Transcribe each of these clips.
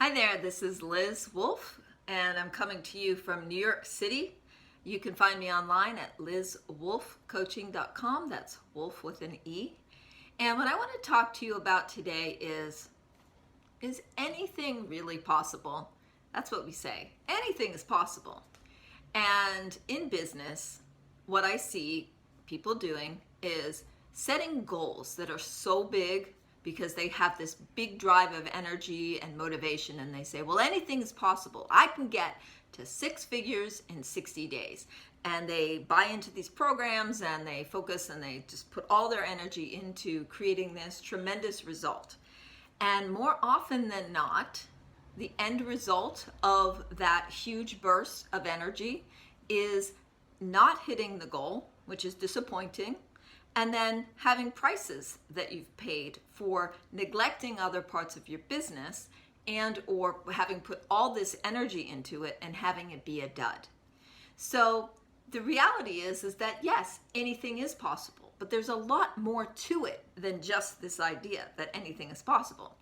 Hi there, this is Liz Wolfe, and I'm coming to you from New York City. You can find me online at lizwolfcoaching.com. That's Wolf with an E. And what I want to talk to you about today is anything really possible? That's what we say. Anything is possible. And in business, what I see people doing is setting goals that are so big because they have this big drive of energy and motivation, and they say, well, anything is possible. I can get to 6 figures in 60 days. And they buy into these programs and they focus and they just put all their energy into creating this tremendous result. And more often than not, the end result of that huge burst of energy is not hitting the goal, which is disappointing, and then having prices that you've paid for neglecting other parts of your business and or having put all this energy into it and having it be a dud. So the reality is that yes, anything is possible, but there's a lot more to it than just this idea that anything is possible.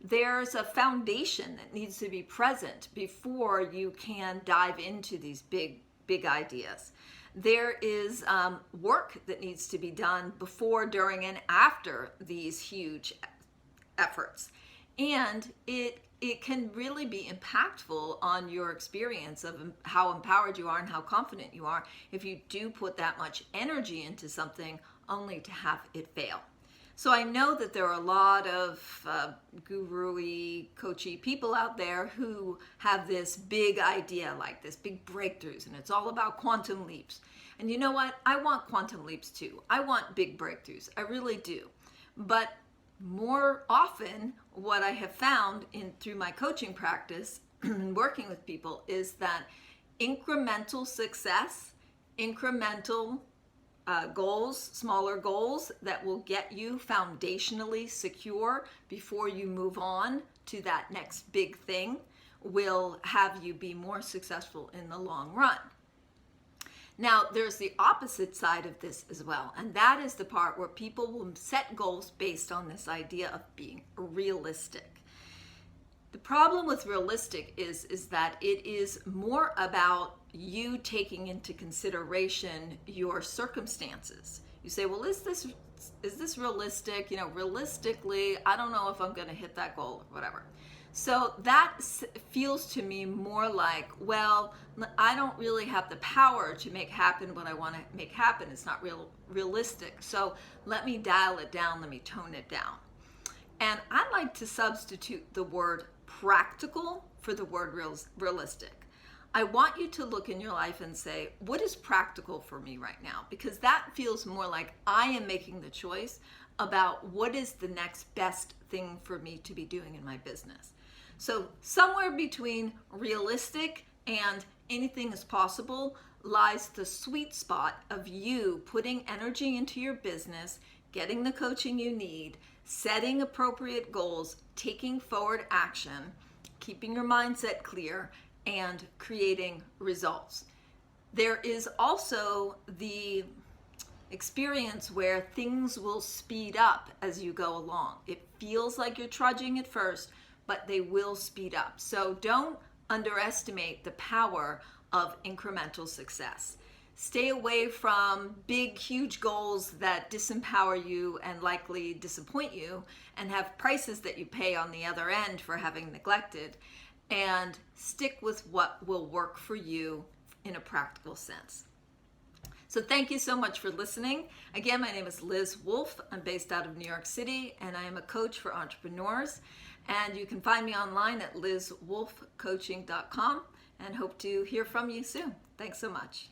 There's a foundation that needs to be present before you can dive into these big ideas. There is work that needs to be done before, during, and after these huge efforts. And it can really be impactful on your experience of how empowered you are and how confident you are if you do put that much energy into something only to have it fail. So I know that there are a lot of guru-y, coachy people out there who have this big idea, like this big breakthroughs, and it's all about quantum leaps. And you know what? I want quantum leaps too. I want big breakthroughs. I really do. But more often, what I have found through my coaching practice and working with people is that incremental success, incremental goals, smaller goals that will get you foundationally secure before you move on to that next big thing will have you be more successful in the long run. Now, there's the opposite side of this as well, and that is the part where people will set goals based on this idea of being realistic. The problem with realistic is that it is more about you taking into consideration your circumstances. You say, well, is this realistic? Realistically, I don't know if I'm going to hit that goal or whatever. So that feels to me more like, well, I don't really have the power to make happen what I want to make happen. It's not realistic. So let me dial it down. Let me tone it down. And I like to substitute the word practical for the word realistic. I want you to look in your life and say, what is practical for me right now? Because that feels more like I am making the choice about what is the next best thing for me to be doing in my business. So somewhere between realistic and anything is possible lies the sweet spot of you putting energy into your business, getting the coaching you need, setting appropriate goals, taking forward action, keeping your mindset clear, and creating results. There is also the experience where things will speed up as you go along. It feels like you're trudging at first, but they will speed up. So don't underestimate the power of incremental success. Stay away from big, huge goals that disempower you and likely disappoint you and have prices that you pay on the other end for having neglected, and stick with what will work for you in a practical sense. So thank you so much for listening. Again, my name is Liz Wolfe. I'm based out of New York City, and I am a coach for entrepreneurs. And you can find me online at lizwolfcoaching.com, and hope to hear from you soon. Thanks so much.